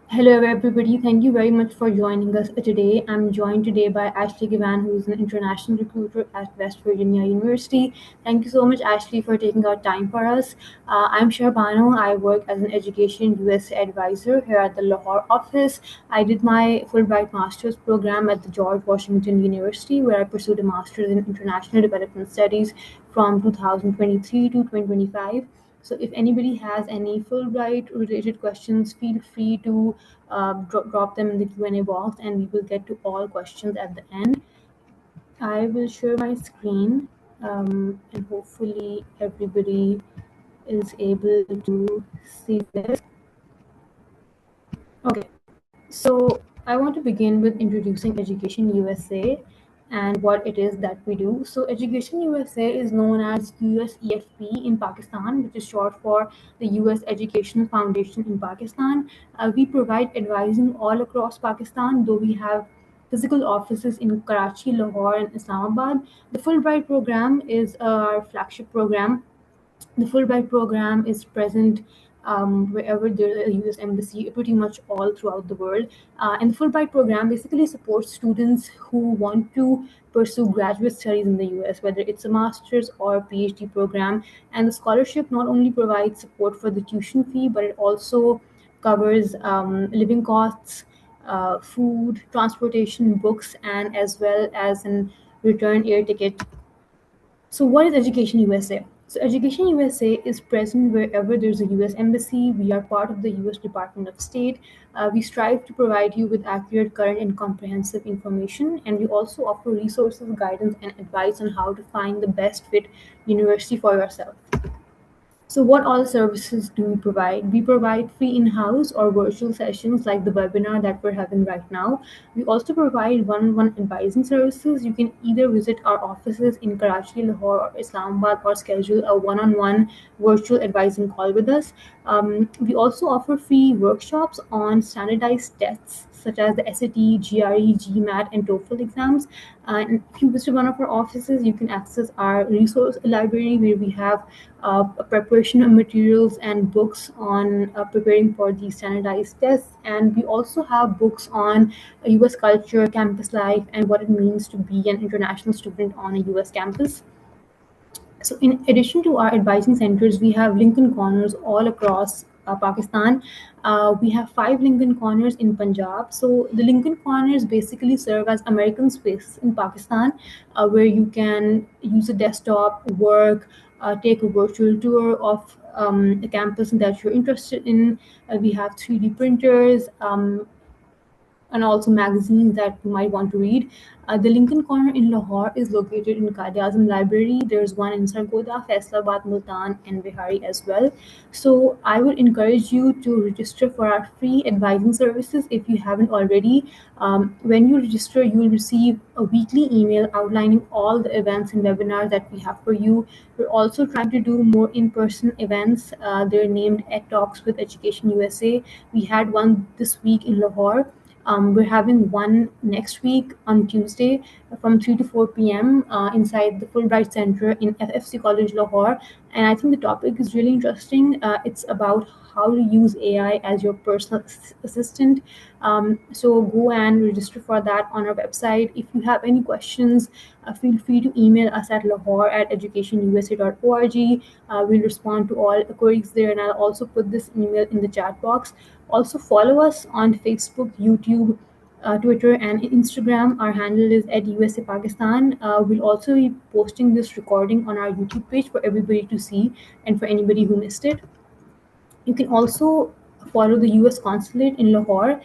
Hello, everybody. Thank you very much for joining us today. I'm joined today by Ashley Givan, who is an international recruiter at West Virginia University. Thank you so much, Ashley, for taking out time for us. I'm Sharbano. I work as an Education USA advisor here at the Lahore office. I did my Fulbright master's program at the George Washington University, where I pursued a master's in international development studies from 2023 to 2025. So if anybody has any Fulbright related questions, feel free to drop them in the Q&A box and we will get to all questions at the end. I will share my screen and hopefully everybody is able to see this. Okay, so I want to begin with introducing Education USA and what it is that we do. So Education USA is known as USEFP in Pakistan, which is short for the US Educational Foundation in Pakistan. We provide advising all across Pakistan, though we have physical offices in Karachi, Lahore, and Islamabad. The Fulbright program is our flagship program. The Fulbright program is present wherever there is a US embassy, pretty much all throughout the world. And the Fulbright program basically supports students who want to pursue graduate studies in the US, whether it's a master's or PhD program. And the scholarship not only provides support for the tuition fee, but it also covers living costs, food, transportation, books, and as well as an return air ticket. So, what is Education USA? So, Education USA is present wherever there's a US embassy. We are part of the US Department of State. We strive to provide you with accurate, current, and comprehensive information. And we also offer resources, guidance, and advice on how to find the best fit university for yourself. So, what all services do we provide? We provide free in house or virtual sessions like the webinar that we're having right now. We also provide one on one advising services. You can either visit our offices in Karachi, Lahore, or Islamabad, or schedule a one on one virtual advising call with us. We also offer free workshops on standardized tests such as the SAT, GRE, GMAT, and TOEFL exams. And if you visit one of our offices, you can access our resource library where we have a preparation of materials and books on preparing for these standardized tests. And we also have books on US culture, campus life, and what it means to be an international student on a US campus. So, in addition to our advising centers, we have Lincoln Corners all across Pakistan. We have 5 Lincoln Corners in Punjab. So, the Lincoln Corners basically serve as American spaces in Pakistan where you can use a desktop, work, take a virtual tour of the campus that you're interested in. We have 3D printers, and also magazines that you might want to read. The Lincoln Corner in Lahore is located in Qaid Azam Library. There's one in Sargodha, Faisalabad, Multan, and Bihari as well. So I would encourage you to register for our free advising services if you haven't already. When you register, you will receive a weekly email outlining all the events and webinars that we have for you. We're also trying to do more in-person events. They're named Ed Talks with Education USA. We had one this week in Lahore. We're having one next week on Tuesday from 3 to 4 p.m. Inside the Fulbright Center in FFC College Lahore. And I think the topic is really interesting. It's about how to use AI as your personal assistant. So go and register for that on our website. If you have any questions, feel free to email us at lahore@educationusa.org. We'll respond to all queries there, and I'll also put this email in the chat box. Also, follow us on Facebook, YouTube, Twitter, and Instagram. Our handle is at USA Pakistan. We'll also be posting this recording on our YouTube page for everybody to see and for anybody who missed it. You can also follow the US consulate in Lahore.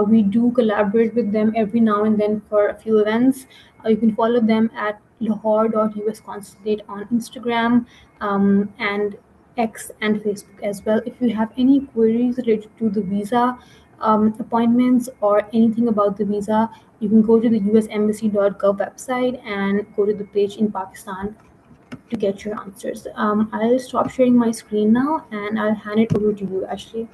We do collaborate with them every now and then for a few events. You can follow them at lahore.usconsulate on Instagram and X and Facebook as well. If you have any queries related to the visa appointments or anything about the visa, you can go to the usembassy.gov website and go to the page in Pakistan to get your answers. I'll stop sharing my screen now and I'll hand it over to you, Ashley.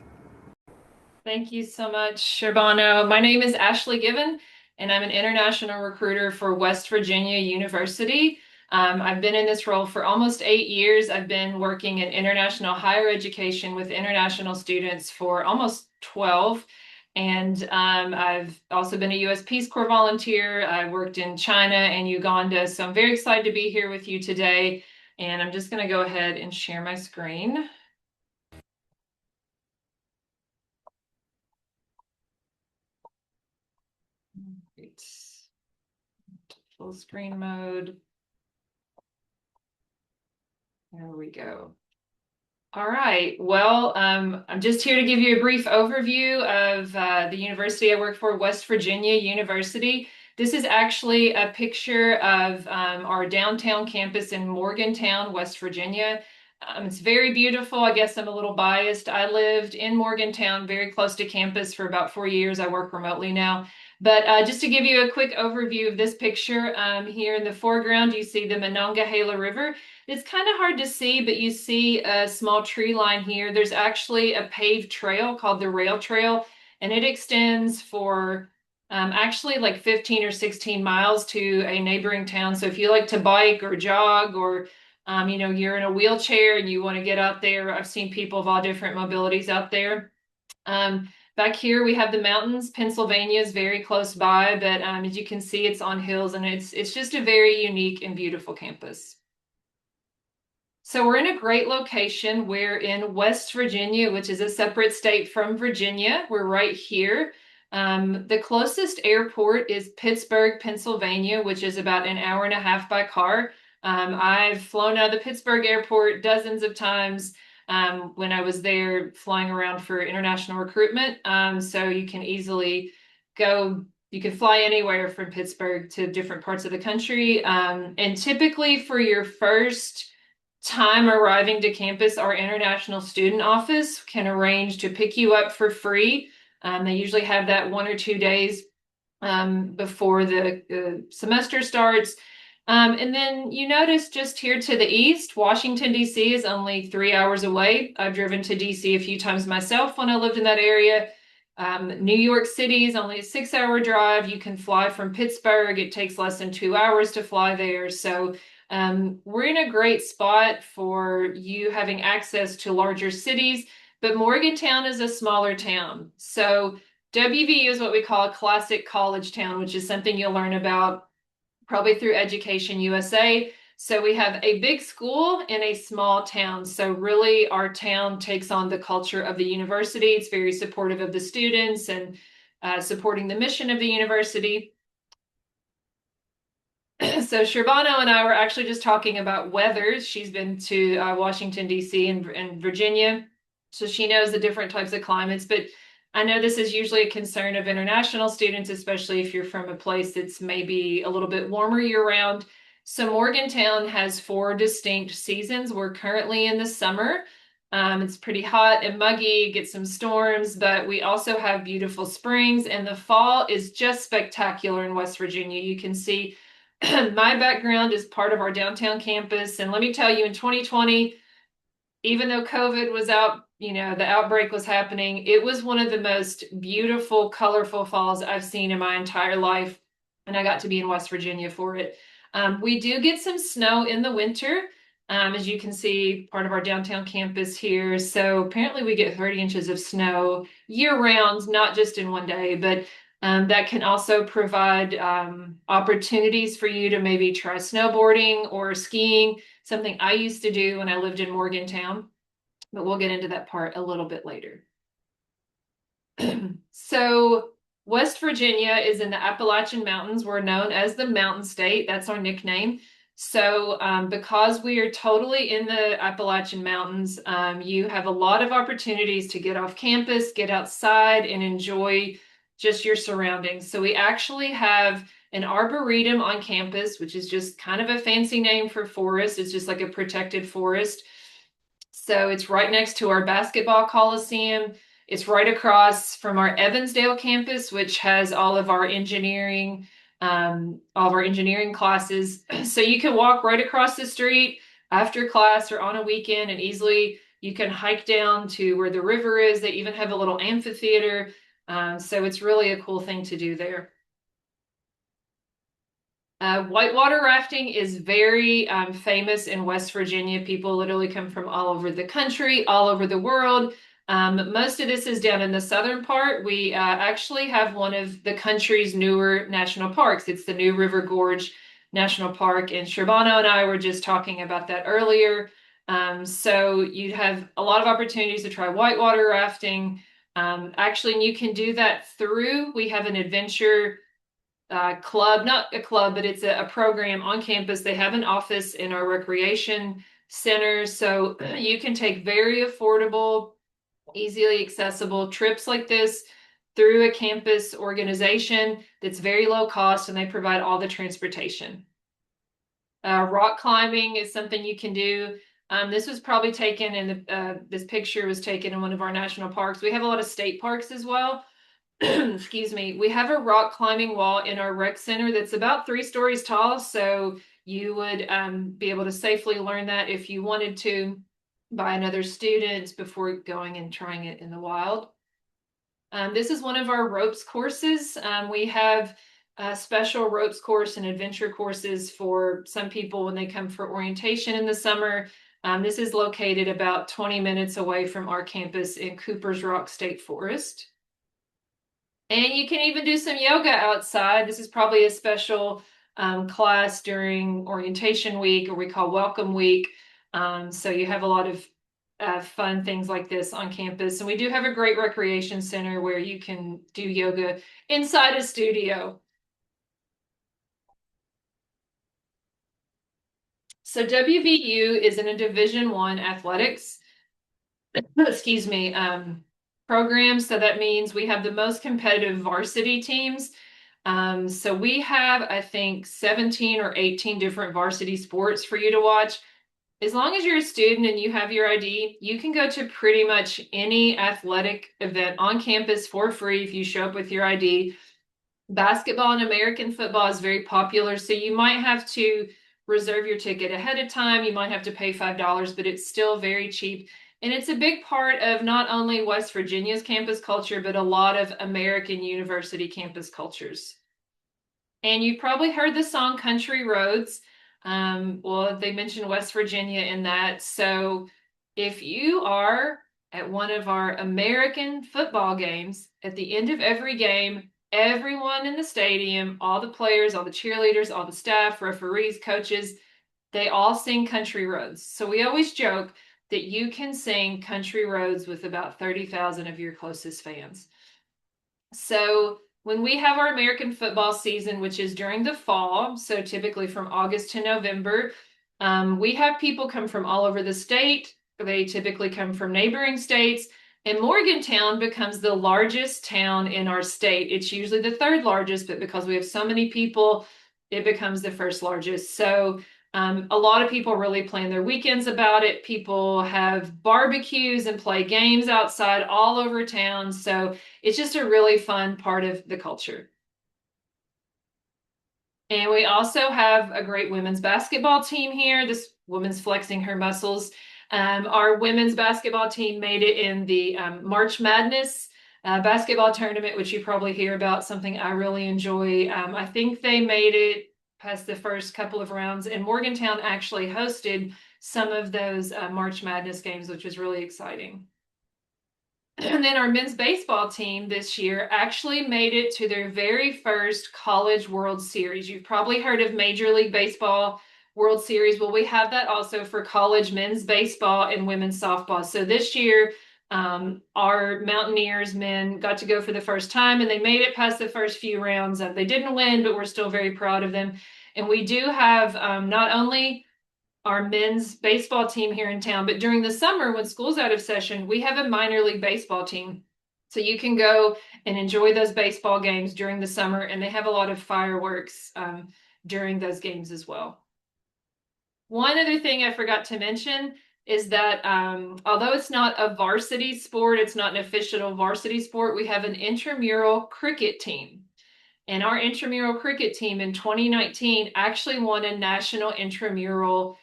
Thank you so much, Sharbano. My name is Ashley Givan, and I'm an international recruiter for West Virginia University. I've been in this role for almost 8 years. I've been working in international higher education with international students for almost 12. And I've also been a U.S. Peace Corps volunteer. I worked in China and Uganda, so I'm very excited to be here with you today. And I'm just going to go ahead and share my screen. Great. Full screen mode. There we go. All right. Well, I'm just here to give you a brief overview of the university I work for, West Virginia University. This is actually a picture of our downtown campus in Morgantown, West Virginia. It's very beautiful. I guess I'm a little biased. I lived in Morgantown, very close to campus for about 4 years. I work remotely now. But just to give you a quick overview of this picture, here in the foreground, you see the Monongahela River. It's kind of hard to see, but you see a small tree line here. There's actually a paved trail called the Rail Trail, and it extends for actually like 15 or 16 miles to a neighboring town. So if you like to bike or jog or you're in a wheelchair and you want to get out there, I've seen people of all different mobilities out there. Back here we have the mountains. Pennsylvania is very close by, but as you can see, it's on hills, and it's just a very unique and beautiful campus. So we're in a great location. We're in West Virginia, which is a separate state from Virginia. We're right here. The closest airport is Pittsburgh, Pennsylvania, which is about an hour and a half by car. I've flown out of the Pittsburgh airport dozens of times when I was there flying around for international recruitment. So you can easily go, you can fly anywhere from Pittsburgh to different parts of the country. And typically for your first time arriving to campus, our international student office can arrange to pick you up for free. They usually have that 1 or 2 days before the semester starts. And then you notice just here to the east, Washington, D.C. is only 3 hours away. I've driven to D.C. a few times myself when I lived in that area. New York City is only a 6 hour drive. You can fly from Pittsburgh. It takes less than 2 hours to fly there. So we're in a great spot for you having access to larger cities, but Morgantown is a smaller town. So WVU is what we call a classic college town, which is something you'll learn about probably through Education USA. So we have a big school in a small town. So really our town takes on the culture of the university. It's very supportive of the students and supporting the mission of the university. So Sherbano and I were actually just talking about weather. She's been to Washington, D.C. and Virginia, so she knows the different types of climates. But I know this is usually a concern of international students, especially if you're from a place that's maybe a little bit warmer year-round. So Morgantown has 4 distinct seasons. We're currently in the summer. It's pretty hot and muggy, get some storms, but we also have beautiful springs, and the fall is just spectacular in West Virginia. You can see my background is part of our downtown campus. And let me tell you, in 2020, even though COVID was out, the outbreak was happening, it was one of the most beautiful, colorful falls I've seen in my entire life. And I got to be in West Virginia for it. We do get some snow in the winter, as you can see, part of our downtown campus here. So apparently we get 30 inches of snow year round, not just in one day, but that can also provide opportunities for you to maybe try snowboarding or skiing, something I used to do when I lived in Morgantown, but we'll get into that part a little bit later. So West Virginia is in the Appalachian Mountains. We're known as the Mountain State. That's our nickname. So because we are totally in the Appalachian Mountains, you have a lot of opportunities to get off campus, get outside, and enjoy just your surroundings. So we actually have an arboretum on campus, which is just kind of a fancy name for forest. It's just like a protected forest. So it's right next to our basketball coliseum. It's right across from our Evansdale campus, which has all of our engineering classes. So you can walk right across the street after class or on a weekend, and easily you can hike down to where the river is. They even have a little amphitheater. So it's really a cool thing to do there. Whitewater rafting is very famous in West Virginia. People literally come from all over the country, all over the world. Most of this is down in the southern part. We actually have one of the country's newer national parks. It's the New River Gorge National Park, and Sherbano and I were just talking about that earlier. So you have a lot of opportunities to try whitewater rafting. Actually, and you can do that through, we have an adventure club, not a club, but it's a program on campus. They have an office in our recreation center. So you can take very affordable, easily accessible trips like this through a campus organization that's very low cost, and they provide all the transportation. Rock climbing is something you can do. This was probably taken in this picture was taken in one of our national parks. We have a lot of state parks as well. Excuse me. We have a rock climbing wall in our rec center that's about 3 stories tall. So you would be able to safely learn that if you wanted to by another student before going and trying it in the wild. This is one of our ropes courses. We have a special ropes course and adventure courses for some people when they come for orientation in the summer. This is located about 20 minutes away from our campus in Cooper's Rock State Forest. And you can even do some yoga outside. This is probably a special class during orientation week, or we call welcome week. So you have a lot of fun things like this on campus. And we do have a great recreation center where you can do yoga inside a studio. So WVU is in a Division I athletics, excuse me, program. So that means we have the most competitive varsity teams. So we have, I think, 17 or 18 different varsity sports for you to watch. As long as you're a student and you have your ID, you can go to pretty much any athletic event on campus for free if you show up with your ID. Basketball and American football is very popular, so you might have to reserve your ticket ahead of time. You might have to pay $5, but it's still very cheap. And it's a big part of not only West Virginia's campus culture, but a lot of American university campus cultures. And you've probably heard the song Country Roads. Well, they mentioned West Virginia in that. So if you are at one of our American football games, at the end of every game, everyone in the stadium, all the players, all the cheerleaders, all the staff, referees, coaches, they all sing Country Roads. So we always joke that you can sing Country Roads with about 30,000 of your closest fans. So when we have our American football season, which is during the fall, so typically from August to November, we have people come from all over the state. They typically come from neighboring states, and Morgantown becomes the largest town in our state. It's usually the third largest, but because we have so many people, it becomes the first largest. So a lot of people really plan their weekends about it. People have barbecues and play games outside all over town. So it's just a really fun part of the culture. And we also have a great women's basketball team here. This woman's flexing her muscles. Our women's basketball team made it in the March Madness basketball tournament, which you probably hear about, something I really enjoy. I think they made it past the first couple of rounds, and Morgantown actually hosted some of those March Madness games, which was really exciting. And then our men's baseball team this year actually made it to their very first College World Series. You've probably heard of Major League Baseball World Series. Well, we have that also for college men's baseball and women's softball. So this year, our Mountaineers men got to go for the first time, and they made it past the first few rounds. They didn't win, but we're still very proud of them. And we do have not only our men's baseball team here in town, but during the summer when school's out of session, we have a minor league baseball team. So you can go and enjoy those baseball games during the summer, and they have a lot of fireworks during those games as well. One other thing I forgot to mention is that although it's not a varsity sport, it's not an official varsity sport, we have an intramural cricket team. And our intramural cricket team in 2019 actually won a national intramural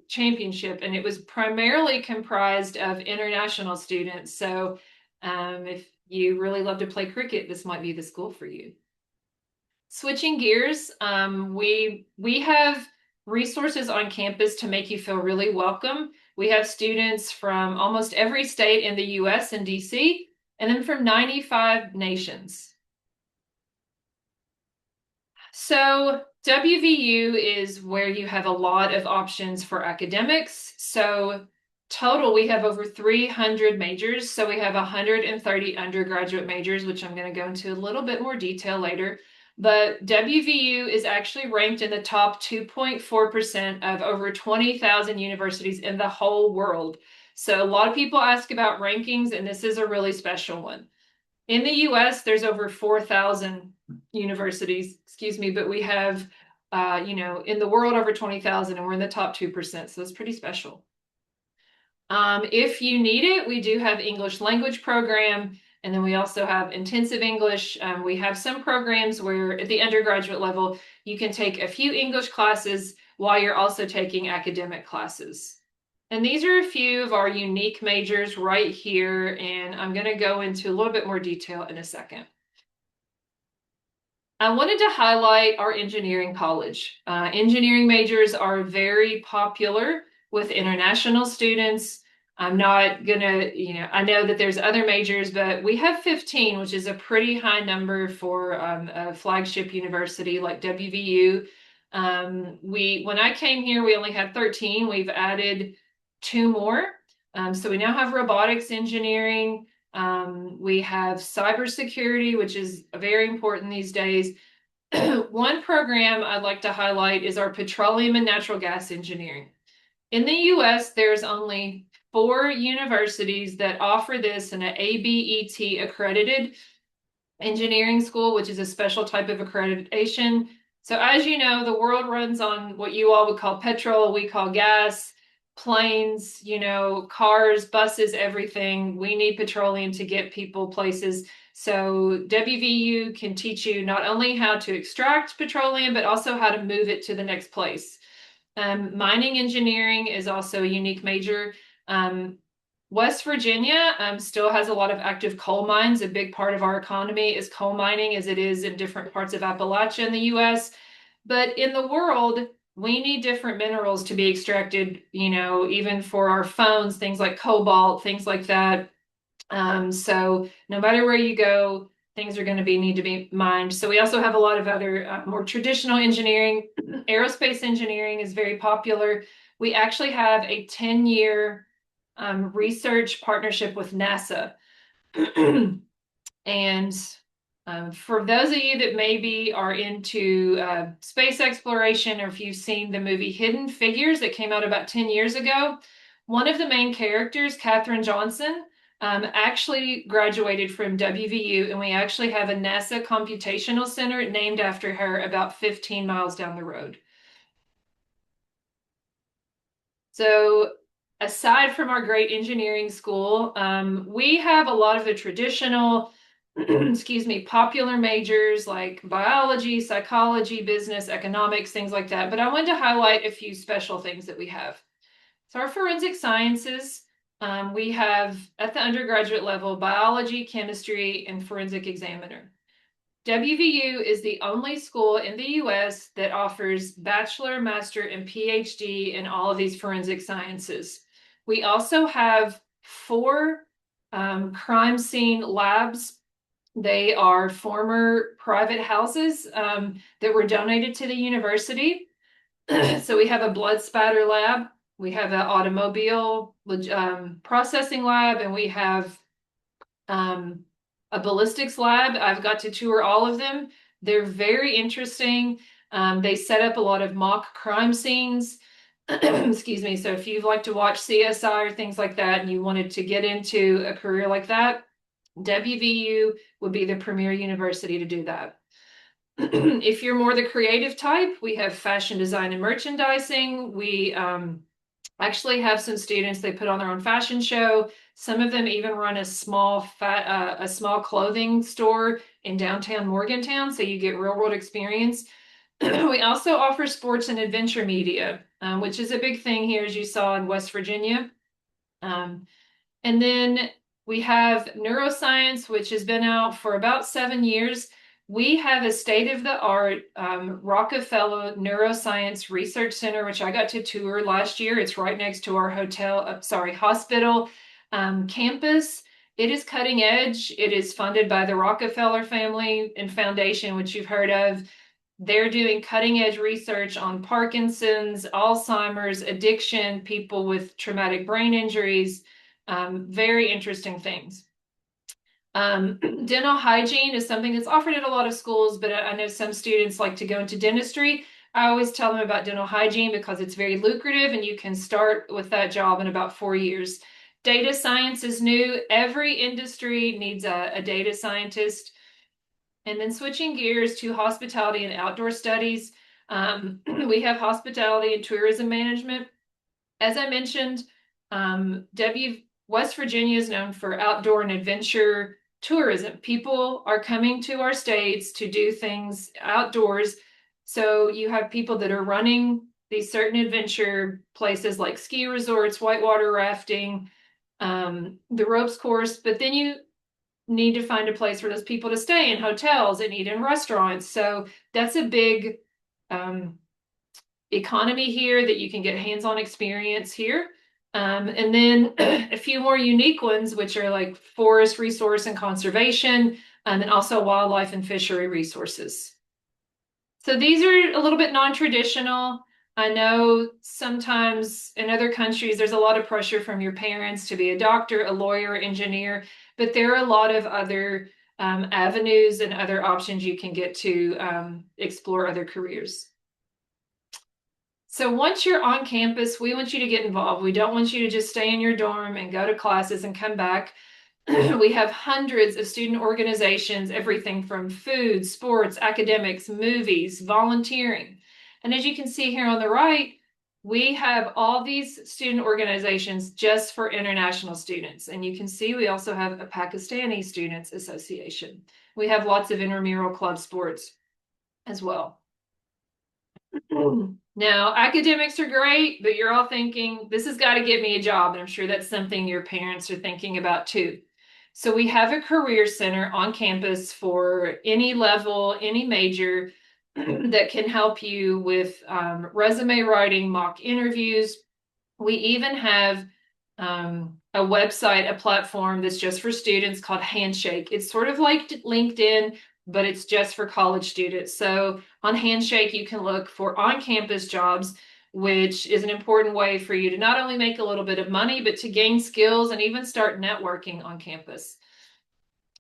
championship, and it was primarily comprised of international students. So if you really love to play cricket, this might be the school for you. Switching gears, we have resources on campus to make you feel really welcome. We have students from almost every state in the US and DC, and then from 95 nations. So WVU is where you have a lot of options for academics. So total, we have over 300 majors. So we have 130 undergraduate majors, which I'm going to go into a little bit more detail later. But WVU is actually ranked in the top 2.4% of over 20,000 universities in the whole world. So a lot of people ask about rankings, and this is a really special one. In the US, there's over 4,000 universities, excuse me, but we have, in the world over 20,000, and we're in the top 2%. So it's pretty special. If you need it, we do have English language program, and then we also have intensive English. We have some programs where at the undergraduate level, you can take a few English classes while you're also taking academic classes. And these are a few of our unique majors right here, and I'm going to go into a little bit more detail in a second. I wanted to highlight our engineering college. Engineering majors are very popular with international students. I'm not gonna, I know that there's other majors, but we have 15, which is a pretty high number for a flagship university like WVU. When I came here, we only had 13. We've added two more. So we now have robotics engineering. We have cybersecurity, which is very important these days. One program I'd like to highlight is our petroleum and natural gas engineering. In the US, there's only 4 universities that offer this in an ABET accredited engineering school, which is a special type of accreditation. So as you know, the world runs on what you all would call petrol, we call gas, planes, cars, buses, everything. We need petroleum to get people places. So WVU can teach you not only how to extract petroleum, but also how to move it to the next place. Mining engineering is also a unique major. West Virginia still has a lot of active coal mines. A big part of our economy is coal mining, as it is in different parts of Appalachia in the US. But in the world, we need different minerals to be extracted, even for our phones, things like cobalt, things like that. So no matter where you go, things are going to need to be mined. So we also have a lot of other more traditional engineering. Aerospace engineering is very popular. We actually have a 10-year research partnership with NASA. And for those of you that maybe are into space exploration, or if you've seen the movie Hidden Figures that came out about 10 years ago, one of the main characters, Katherine Johnson, actually graduated from WVU, and we actually have a NASA computational center named after her about 15 miles down the road. So aside from our great engineering school, we have a lot of the traditional, popular majors like biology, psychology, business, economics, things like that. But I wanted to highlight a few special things that we have. So our forensic sciences, we have at the undergraduate level, biology, chemistry, and forensic examiner. WVU is the only school in the US that offers bachelor, master, and PhD in all of these forensic sciences. We also have 4 crime scene labs. They are former private houses that were donated to the university. So we have a blood spatter lab, we have an automobile processing lab, and we have a ballistics lab. I've got to tour all of them. They're very interesting. They set up a lot of mock crime scenes. Excuse me. So if you'd like to watch CSI or things like that, and you wanted to get into a career like that, WVU would be the premier university to do that. If you're more the creative type, we have fashion design and merchandising. We actually have some students, they put on their own fashion show. Some of them even run a small clothing store in downtown Morgantown, so you get real world experience. We also offer sports and adventure media, which is a big thing here, as you saw in West Virginia. And then we have neuroscience, which has been out for about 7 years. We have a state-of-the-art Rockefeller Neuroscience Research Center, which I got to tour last year. It's right next to our hospital campus. It is cutting edge. It is funded by the Rockefeller family and foundation, which you've heard of. They're doing cutting edge research on Parkinson's, Alzheimer's, addiction, people with traumatic brain injuries, very interesting things. Dental hygiene is something that's offered at a lot of schools, but I know some students like to go into dentistry. I always tell them about dental hygiene because it's very lucrative and you can start with that job in about 4 years. Data science is new. Every industry needs a data scientist. And then switching gears to hospitality and outdoor studies, we have hospitality and tourism management. As I mentioned, West Virginia is known for outdoor and adventure tourism. People are coming to our states to do things outdoors. So you have people that are running these certain adventure places like ski resorts, whitewater rafting, the ropes course, but then you need to find a place for those people to stay in hotels and eat in restaurants. So that's a big economy here that you can get hands-on experience here. And then a few more unique ones, which are like forest resource and conservation, and also wildlife and fishery resources. So these are a little bit non-traditional. I know sometimes in other countries, there's a lot of pressure from your parents to be a doctor, a lawyer, engineer, but there are a lot of other avenues and other options you can get to explore other careers. So once you're on campus, we want you to get involved. We don't want you to just stay in your dorm and go to classes and come back. We have hundreds of student organizations, everything from food, sports, academics, movies, volunteering. And as you can see here on the right, we have all these student organizations just for international students. And you can see we also have a Pakistani Students Association. We have lots of intramural club sports as well. Now, academics are great, but you're all thinking, this has got to get me a job. And I'm sure that's something your parents are thinking about too. So we have a career center on campus for any level, any major that can help you with resume writing, mock interviews. We even have a website, a platform that's just for students called Handshake. It's sort of like LinkedIn, but it's just for college students. So on Handshake, you can look for on-campus jobs, which is an important way for you to not only make a little bit of money, but to gain skills and even start networking on campus.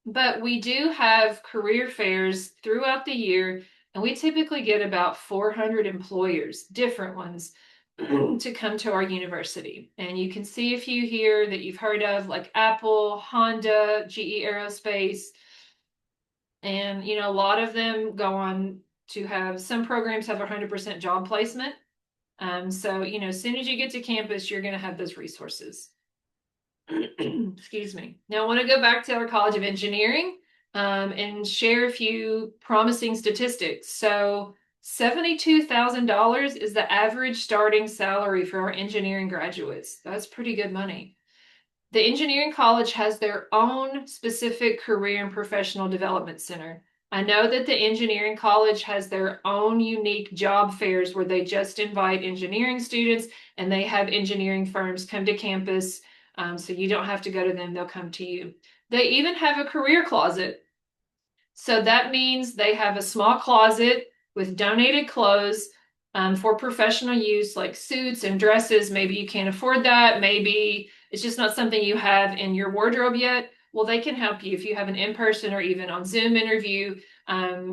But we do have career fairs throughout the year, and we typically get about 400 employers, different ones, to come to our university. And you can see a few here that you've heard of, like Apple, Honda, GE Aerospace. And, you know, a lot of them go on to have, some programs have 100% job placement. So, you know, as soon as you get to campus, you're going to have those resources. Excuse me. Now I want to go back to our College of Engineering and share a few promising statistics. So $72,000 is the average starting salary for our engineering graduates. That's pretty good money. The engineering college has their own specific career and professional development center. I know that the engineering college has their own unique job fairs where they just invite engineering students and they have engineering firms come to campus. So you don't have to go to them, they'll come to you. They even have a career closet. So that means they have a small closet with donated clothes for professional use, like suits and dresses. Maybe you can't afford that. Maybe it's just not something you have in your wardrobe yet. Well, they can help you. If you have an in-person or even on Zoom interview,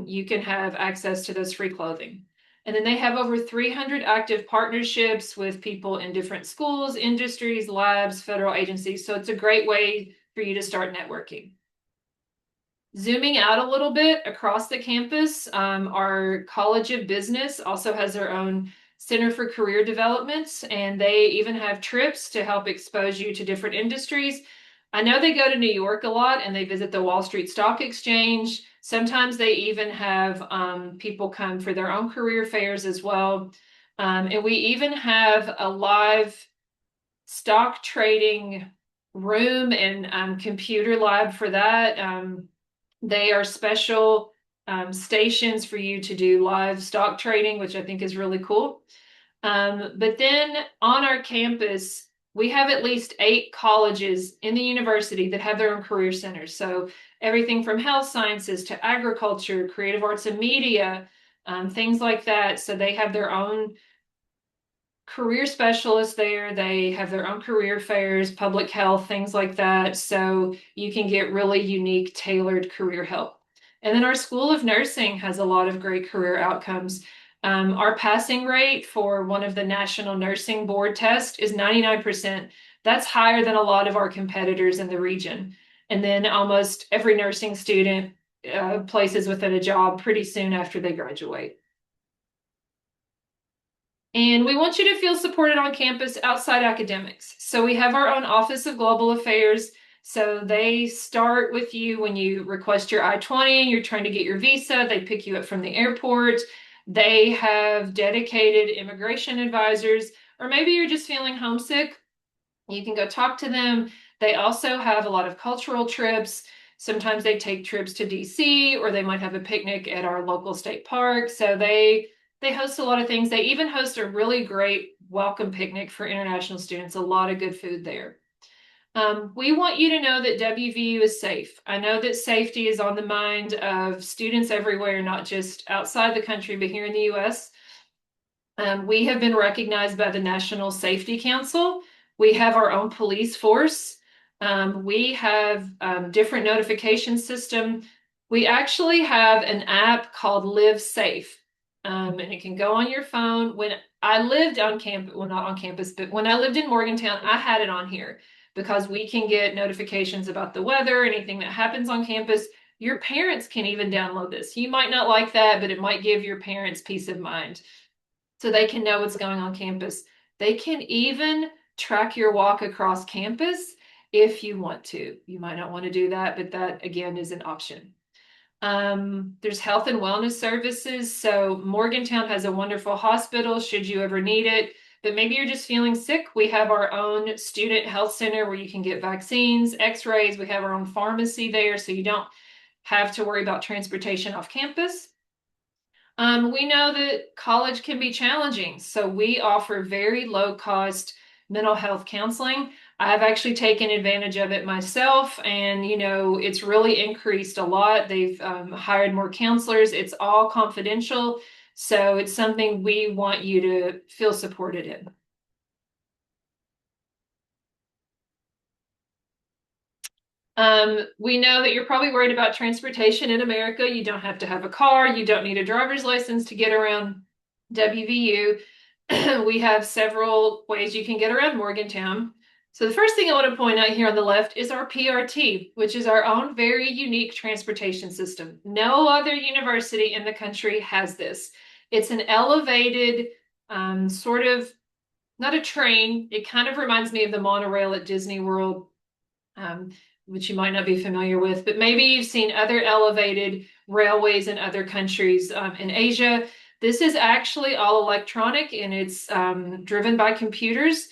you can have access to those free clothing. And then they have over 300 active partnerships with people in different schools, industries, labs, federal agencies. So it's a great way for you to start networking. Zooming out a little bit across the campus, our College of Business also has their own Center for Career Development, and they even have trips to help expose you to different industries. I know they go to New York a lot and they visit the Wall Street Stock Exchange. Sometimes they even have people come for their own career fairs as well. And we even have a live stock trading room and computer lab for that. They are special stations for you to do live stock trading, which I think is really cool. But then on our campus, we have at least 8 colleges in the university that have their own career centers. So everything from health sciences to agriculture, creative arts and media, things like that. So they have their own career specialists there. They have their own career fairs, public health, things like that. So you can get really unique, tailored career help. And then our School of Nursing has a lot of great career outcomes. Our passing rate for one of the National Nursing Board tests is 99%. That's higher than a lot of our competitors in the region. And then almost every nursing student places within a job pretty soon after they graduate. And we want you to feel supported on campus outside academics. So we have our own Office of Global Affairs. So they start with you when you request your I-20 and you're trying to get your visa. They pick you up from the airport. They have dedicated immigration advisors, or maybe you're just feeling homesick. You can go talk to them. They also have a lot of cultural trips. Sometimes they take trips to DC, or they might have a picnic at our local state park. So they host a lot of things. They even host a really great welcome picnic for international students, a lot of good food there. We want you to know that WVU is safe. I know that safety is on the mind of students everywhere, not just outside the country, but here in the US. We have been recognized by the National Safety Council. We have our own police force. We have different notification system. We actually have an app called Live Safe, and it can go on your phone. When I lived on campus, well, not on campus, but when I lived in Morgantown, I had it on here because we can get notifications about the weather, anything that happens on campus. Your parents can even download this. You might not like that, but it might give your parents peace of mind so they can know what's going on campus. They can even track your walk across campus if you want to. You might not want to do that, but that again is an option. There's health and wellness services. So Morgantown has a wonderful hospital should you ever need it, but maybe you're just feeling sick. We have our own student health center where you can get vaccines, x-rays. We have our own pharmacy there, so you don't have to worry about transportation off campus. We know that college can be challenging, so we offer very low cost mental health counseling. I've actually taken advantage of it myself, and it's really increased a lot. They've hired more counselors. It's all confidential, so it's something we want you to feel supported in. We know that you're probably worried about transportation in America. You don't have to have a car. You don't need a driver's license to get around WVU. We have several ways you can get around Morgantown. So the first thing I want to point out here on the left is our PRT, which is our own very unique transportation system. No other university in the country has this. It's an elevated sort of, not a train. It kind of reminds me of the monorail at Disney World. Which you might not be familiar with, but maybe you've seen other elevated railways in other countries in Asia. This is actually all electronic and it's driven by computers.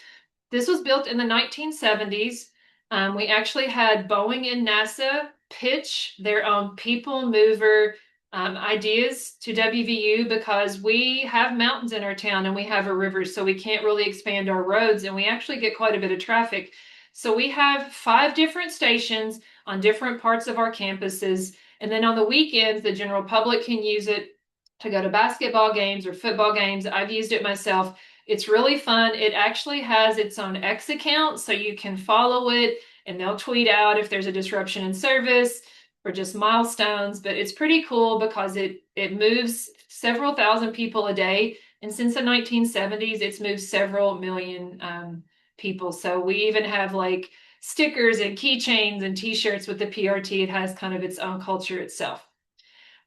This was built in the 1970s. We actually had Boeing and NASA pitch their own people mover ideas to WVU because we have mountains in our town and we have a river, so we can't really expand our roads and we actually get quite a bit of traffic. So we have 5 different stations on different parts of our campuses. And then on the weekends, the general public can use it to go to basketball games or football games. I've used it myself. It's really fun. It actually has its own X account, so you can follow it and they'll tweet out if there's a disruption in service or just milestones. But it's pretty cool because it moves several thousand people a day. And since the 1970s, it's moved several million people. So we even have like stickers and keychains and t-shirts with the PRT. It has kind of its own culture itself.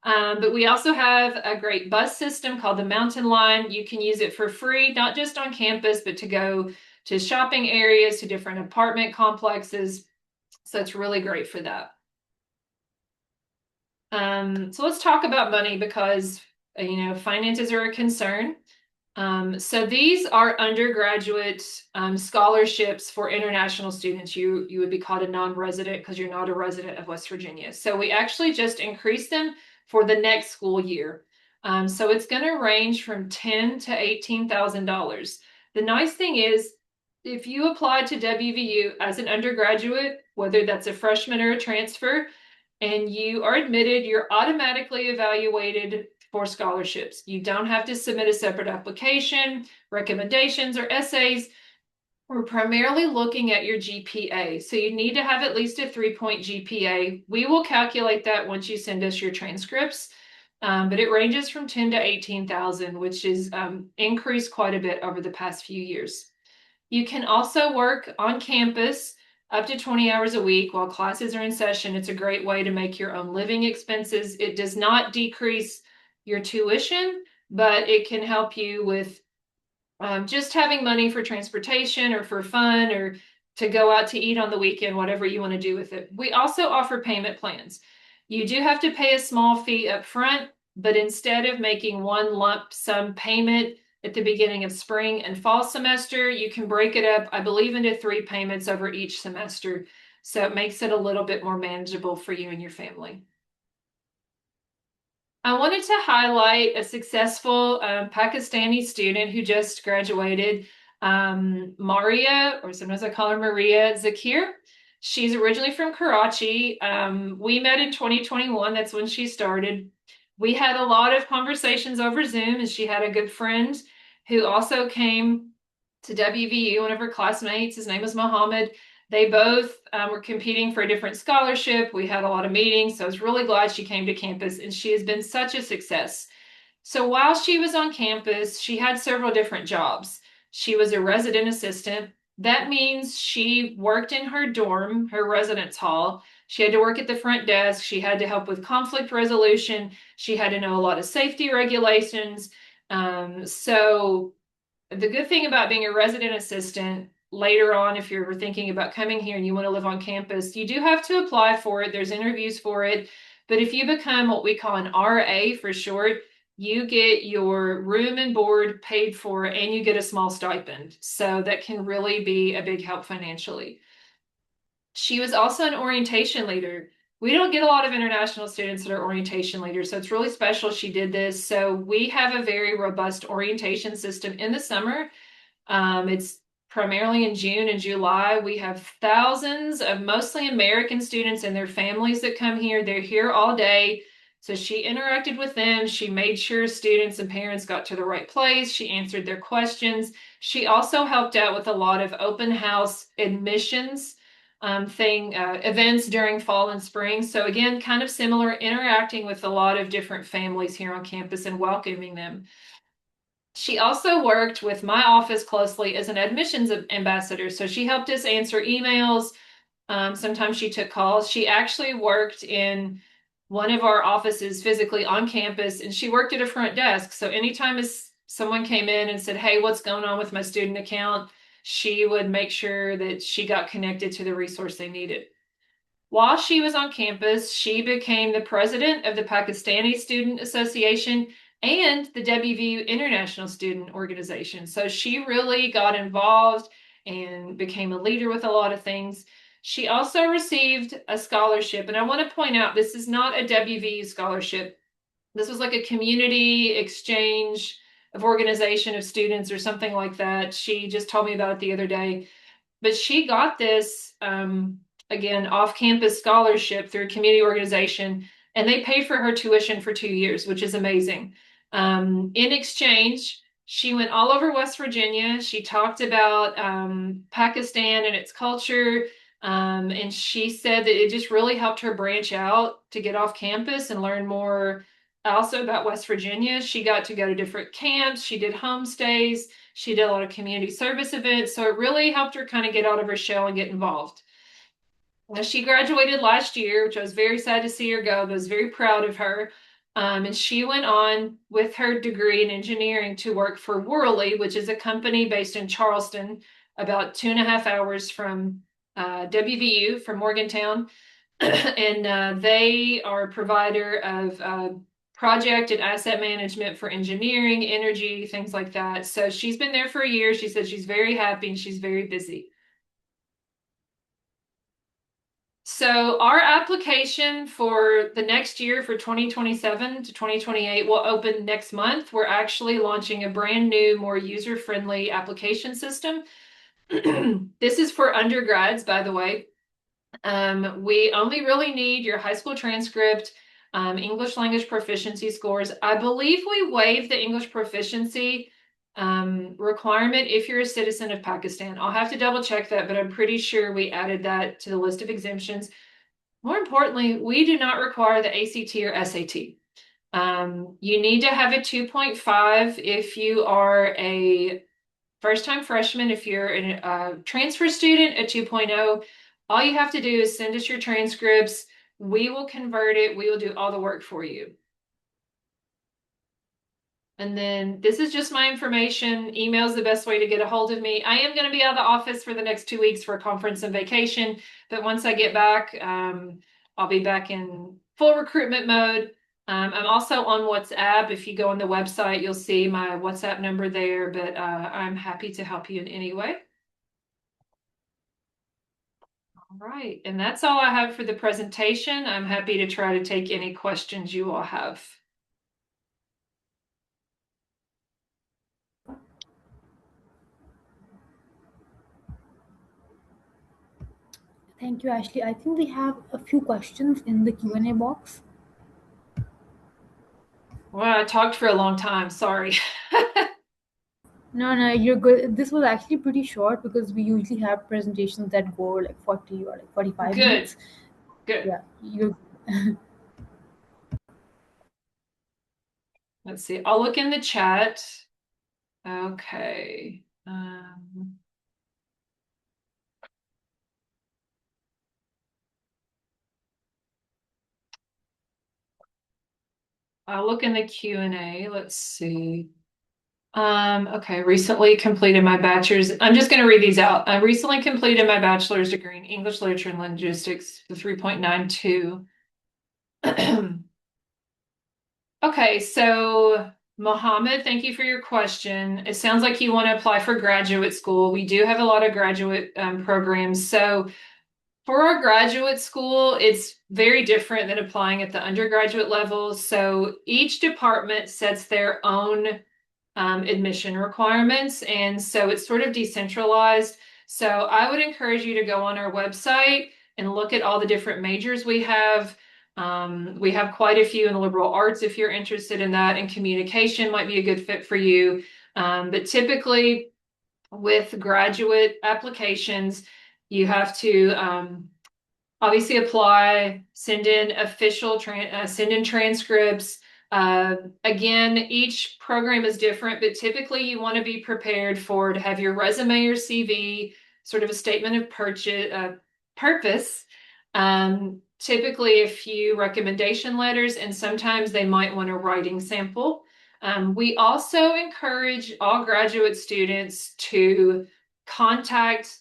But we also have a great bus system called the Mountain Line. You can use it for free, not just on campus, but to go to shopping areas, to different apartment complexes. So it's really great for that. So let's talk about money because, finances are a concern. So these are undergraduate scholarships for international students. You would be called a non-resident because you're not a resident of West Virginia. So we actually just increased them for the next school year. So it's going to range from $10,000 to $18,000. The nice thing is, if you apply to WVU as an undergraduate, whether that's a freshman or a transfer, and you are admitted, you're automatically evaluated for scholarships. You don't have to submit a separate application, recommendations, or essays. We're primarily looking at your GPA. So you need to have at least a 3-point GPA. We will calculate that once you send us your transcripts. But it ranges from 10 to 18,000, which is increased quite a bit over the past few years. You can also work on campus up to 20 hours a week while classes are in session. It's a great way to make your own living expenses. It does not decrease your tuition, but it can help you with just having money for transportation or for fun or to go out to eat on the weekend, whatever you want to do with it. We also offer payment plans. You do have to pay a small fee up front, but instead of making one lump sum payment at the beginning of spring and fall semester, you can break it up, I believe, into 3 payments over each semester. So it makes it a little bit more manageable for you and your family. I wanted to highlight a successful Pakistani student who just graduated, Maria, or sometimes I call her Maria Zakir. She's originally from Karachi. We met in 2021. That's when she started. We had a lot of conversations over Zoom, and she had a good friend who also came to WVU, one of her classmates. His name was Mohammed. They both were competing for a different scholarship. We had a lot of meetings, so I was really glad she came to campus, and she has been such a success. So while she was on campus, she had several different jobs. She was a resident assistant. That means she worked in her dorm, her residence hall. She had to work at the front desk. She had to help with conflict resolution. She had to know a lot of safety regulations. So the good thing about being a resident assistant later on, if you're thinking about coming here and you want to live on campus, you do have to apply for it. There's interviews for it. But if you become what we call an RA for short, you get your room and board paid for and you get a small stipend. So that can really be a big help financially. She was also an orientation leader. We don't get a lot of international students that are orientation leaders, so it's really special she did this. So we have a very robust orientation system in the summer. It's primarily in June and July. We have thousands of mostly American students and their families that come here. They're here all day. So she interacted with them. She made sure students and parents got to the right place. She answered their questions. She also helped out with a lot of open house admissions events during fall and spring. So again, kind of similar, interacting with a lot of different families here on campus and welcoming them. She also worked with my office closely as an admissions ambassador. So she helped us answer emails. Sometimes she took calls. She actually worked in one of our offices physically on campus, and she worked at a front desk. So anytime someone came in and said, "Hey, what's going on with my student account?" she would make sure that she got connected to the resource they needed. While she was on campus, she became the president of the Pakistani Student Association and the WVU International Student Organization. So she really got involved and became a leader with a lot of things. She also received a scholarship, and I want to point out this is not a WVU scholarship. This was like a community exchange of organization of students or something like that. She just told me about it the other day. But she got this, again, off-campus scholarship through a community organization, and they paid for her tuition for 2 years, which is amazing. In exchange, she went all over West Virginia. She talked about Pakistan and its culture, and she said that it just really helped her branch out to get off campus and learn more also about West Virginia. She got to go to different camps. She did homestays. She did a lot of community service events. So it really helped her kind of get out of her shell and get involved. Now, she graduated last year, which I was very sad to see her go, but I was very proud of her. And she went on with her degree in engineering to work for Worley, which is a company based in Charleston, about 2.5 hours from WVU, from Morgantown. And they are a provider of project and asset management for engineering, energy, things like that. So she's been there for a year. She said she's very happy and she's very busy. So our application for the next year for 2027 to 2028 will open next month. We're actually launching a brand new, more user-friendly application system. This is for undergrads, by the way. We only really need your high school transcript, English language proficiency scores. I believe we waive the English proficiency requirement if you're a citizen of Pakistan. I'll have to double check that, but I'm pretty sure we added that to the list of exemptions. More importantly, we do not require the ACT or SAT. You need to have a 2.5 if you are a first-time freshman. If you're a transfer student, a 2.0. All you have to do is send us your transcripts. We will convert it. We will do all the work for you. And then this is just my information. Email is the best way to get a hold of me. I am going to be out of the office for the next 2 weeks for a conference and vacation, but once I get back, I'll be back in full recruitment mode. I'm also on WhatsApp. If you go on the website, you'll see my WhatsApp number there, but I'm happy to help you in any way. All right, and that's all I have for the presentation. I'm happy to try to take any questions you all have. Thank you, Ashley. I think we have a few questions in the Q&A box. Well, I talked for a long time, sorry. No, no, you're good. This was actually pretty short because we usually have presentations that go like 40 or like 45 Good, minutes. good. Yeah, you. Let's see. I'll look in the chat. Okay. I'll look in the Q&A. Let's see. Okay, recently completed my bachelor's. I'm just going to read these out. I recently completed my bachelor's degree in English literature and linguistics, the 3.92. Okay, so Mohammed, thank you for your question. It sounds like you want to apply for graduate school. We do have a lot of graduate programs. So for our graduate school, it's very different than applying at the undergraduate level. So each department sets their own admission requirements, and so it's sort of decentralized. So I would encourage you to go on our website and look at all the different majors we have. We have quite a few in the liberal arts if you're interested in that, and communication might be a good fit for you. But typically with graduate applications, you have to obviously apply, send in send in transcripts. Again, each program is different, but typically you want to be prepared to have your resume or CV, sort of a statement of purpose. Typically a few recommendation letters, and sometimes they might want a writing sample. We also encourage all graduate students to contact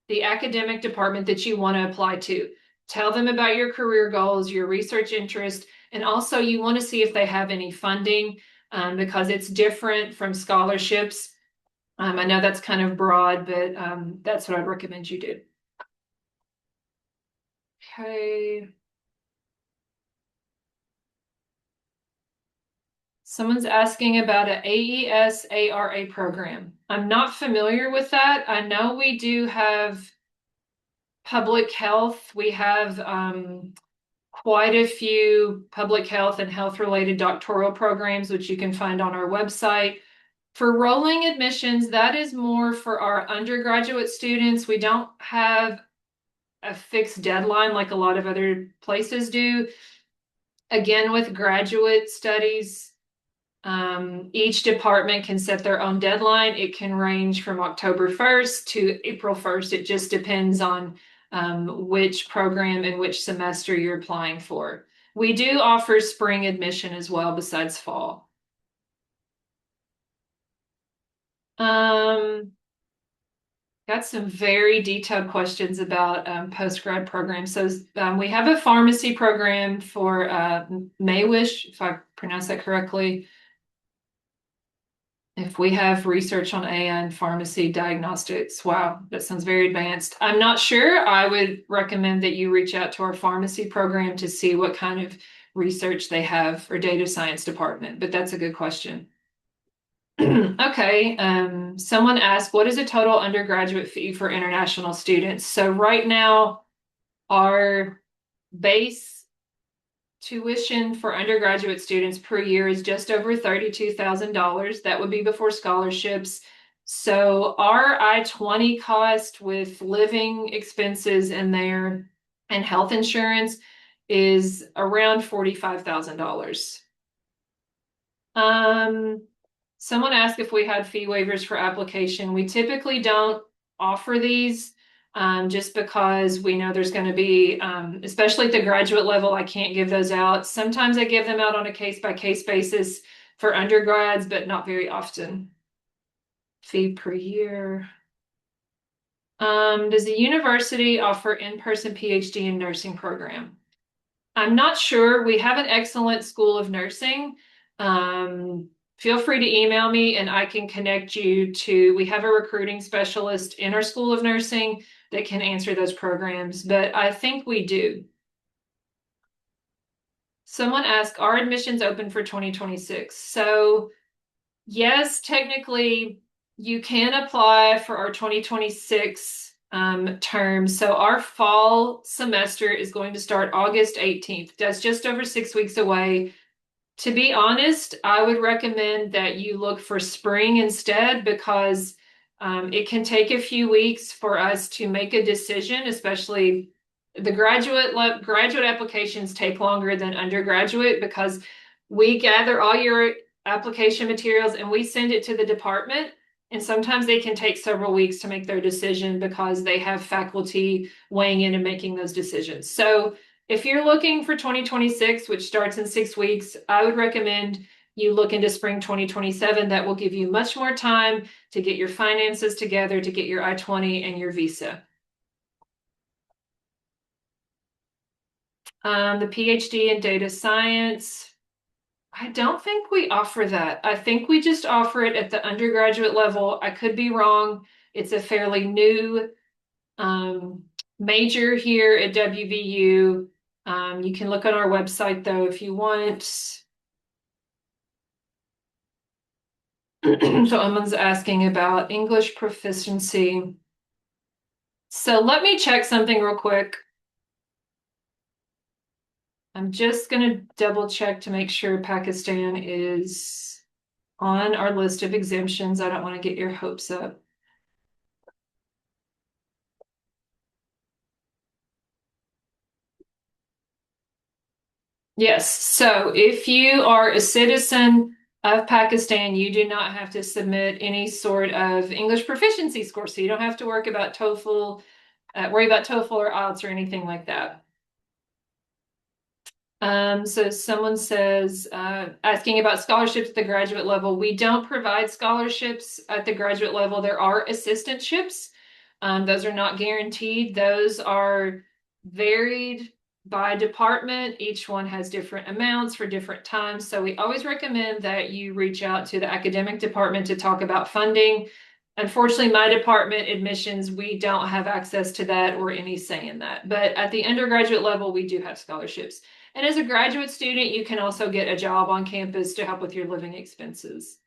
the academic department that you want to apply to. Tell them about your career goals, your research interest, and also you want to see if they have any funding because it's different from scholarships. I know that's kind of broad, but that's what I'd recommend you do. Okay. Someone's asking about an AES ARA program. I'm not familiar with that. I know we do have public health. We have quite a few public health and health related doctoral programs, which you can find on our website. For rolling admissions, that is more for our undergraduate students. We don't have a fixed deadline like a lot of other places do. Again, with graduate studies, each department can set their own deadline. It can range from October 1st to April 1st. It just depends on which program and which semester you're applying for. We do offer spring admission as well besides fall. Got some very detailed questions about post-grad programs. So we have a pharmacy program for Maywish, if I pronounce that correctly. If we have research on AI and pharmacy diagnostics, wow, that sounds very advanced. I'm not sure. I would recommend that you reach out to our pharmacy program to see what kind of research they have or data science department, but that's a good question. Okay, someone asked, what is a total undergraduate fee for international students? So right now, our base tuition for undergraduate students per year is just over $32,000. That would be before scholarships. So our I-20 cost with living expenses in there and health insurance is around $45,000. Someone asked if we had fee waivers for application. We typically don't offer these just because we know there's going to be, especially at the graduate level, I can't give those out. Sometimes I give them out on a case-by-case basis for undergrads, but not very often. Fee per year. Does the university offer in-person PhD in nursing program? I'm not sure. We have an excellent school of nursing. Feel free to email me and I can connect you to, we have a recruiting specialist in our School of Nursing that can answer those programs, but I think we do. Someone asked, are admissions open for 2026? So yes, technically you can apply for our 2026 term. So our fall semester is going to start August 18th. That's just over 6 weeks away. To be honest, I would recommend that you look for spring instead because it can take a few weeks for us to make a decision, especially the graduate applications take longer than undergraduate because we gather all your application materials and we send it to the department. And sometimes they can take several weeks to make their decision because they have faculty weighing in and making those decisions. So if you're looking for 2026, which starts in 6 weeks, I would recommend you look into spring 2027. That will give you much more time to get your finances together, to get your I-20 and your visa. The PhD in data science, I don't think we offer that. I think we just offer it at the undergraduate level. I could be wrong. It's a fairly new major here at WVU. You can look on our website though if you want. So someone's asking about English proficiency. So let me check something real quick. I'm just going to double check to make sure Pakistan is on our list of exemptions. I don't want to get your hopes up. Yes, so if you are a citizen of Pakistan, you do not have to submit any sort of English proficiency score. So you don't have to worry about TOEFL or IELTS or anything like that. So someone says, asking about scholarships at the graduate level. We don't provide scholarships at the graduate level. There are assistantships. Those are not guaranteed. Those are varied by department. Each one has different amounts for different times. So we always recommend that you reach out to the academic department to talk about funding. Unfortunately, my department, admissions, we don't have access to that or any say in that. But at the undergraduate level, we do have scholarships. And as a graduate student, you can also get a job on campus to help with your living expenses.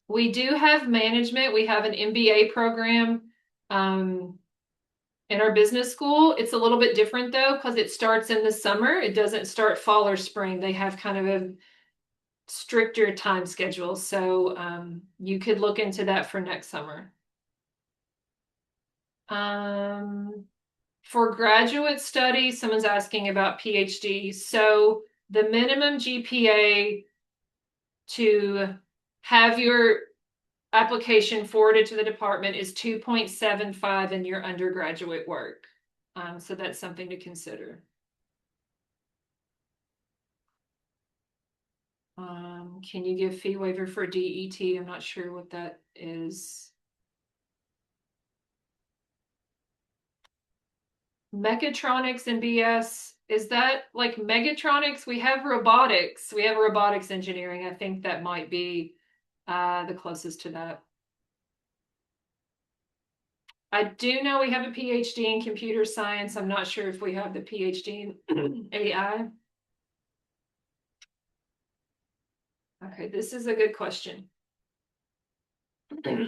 We do have management. We have an MBA program in our business school. It's a little bit different though, because it starts in the summer. It doesn't start fall or spring. They have kind of a stricter time schedule. So you could look into that for next summer. For graduate studies, someone's asking about PhD. So the minimum GPA to have your application forwarded to the department is 2.75 in your undergraduate work. So that's something to consider. Can you give fee waiver for DET? I'm not sure what that is. Mechatronics and BS. Is that like Megatronics? We have robotics. We have robotics engineering. I think that might be the closest to that. I do know we have a PhD in computer science. I'm not sure if we have the PhD in AI. Okay, this is a good question.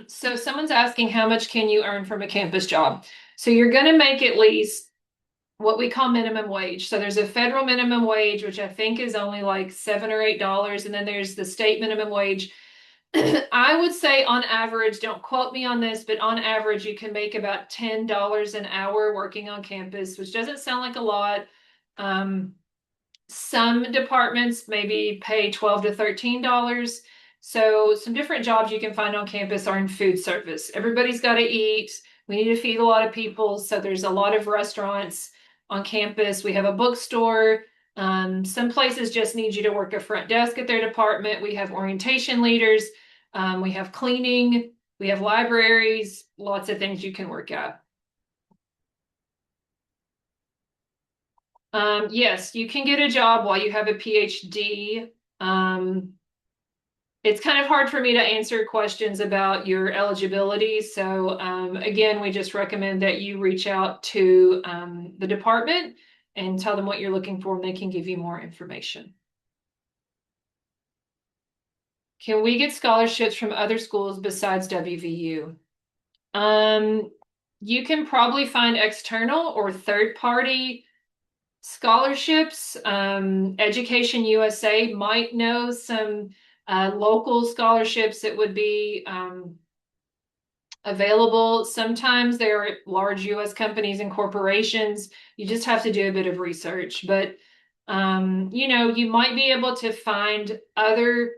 So someone's asking how much can you earn from a campus job? So you're going to make at least what we call minimum wage. So there's a federal minimum wage, which I think is only like $7 or $8, and then there's the state minimum wage. I would say on average, don't quote me on this, but on average, you can make about $10 an hour working on campus, which doesn't sound like a lot. Um, some departments maybe pay $12 to $13. So some different jobs you can find on campus are in food service. Everybody's got to eat. We need to feed a lot of people. So there's a lot of restaurants on campus. We have a bookstore. Some places just need you to work a front desk at their department. We have orientation leaders. We have cleaning. We have libraries. Lots of things you can work at. Yes, you can get a job while you have a PhD. Um, it's kind of hard for me to answer questions about your eligibility. So again, we just recommend that you reach out to the department and tell them what you're looking for, and they can give you more information. Can we get scholarships from other schools besides WVU? Um, you can probably find external or third party scholarships. Education USA might know some local scholarships that would be available. Sometimes there are large US companies and corporations. You just have to do a bit of research. But you might be able to find other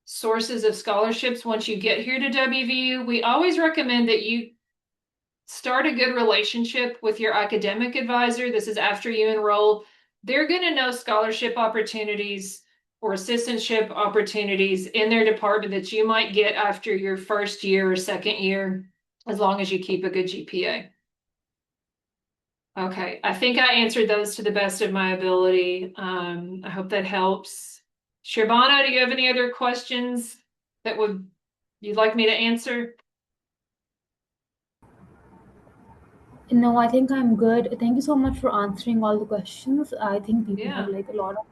sources of scholarships once you get here to WVU. We always recommend that you start a good relationship with your academic advisor. This is after you enroll. They're going to know scholarship opportunities or assistantship opportunities in their department that you might get after your first year or second year, as long as you keep a good GPA. Okay, I think I answered those to the best of my ability. I hope that helps. Sharbana, do you have any other questions that you'd like me to answer? No, I think I'm good. Thank you so much for answering all the questions. I think people have Yeah. like a lot of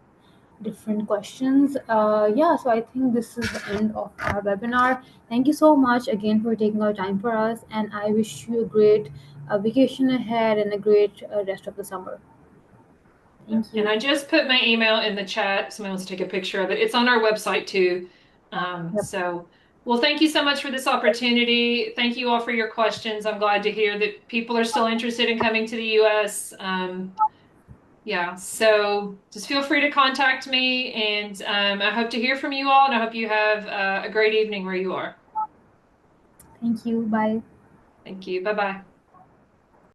different questions. Yeah, so I think this is the end of our webinar. Thank you so much again for taking our time for us, and I wish you a great vacation ahead and a great rest of the summer. Thank And you. I just put my email in the chat. Somebody wants to take a picture of it. It's on our website too. Yep. Well, thank you so much for this opportunity. Thank you all for your questions. I'm glad to hear that people are still interested in coming to the US. Yeah, so just feel free to contact me, and I hope to hear from you all, and I hope you have a great evening where you are. Thank you. Bye. Thank you. Bye bye.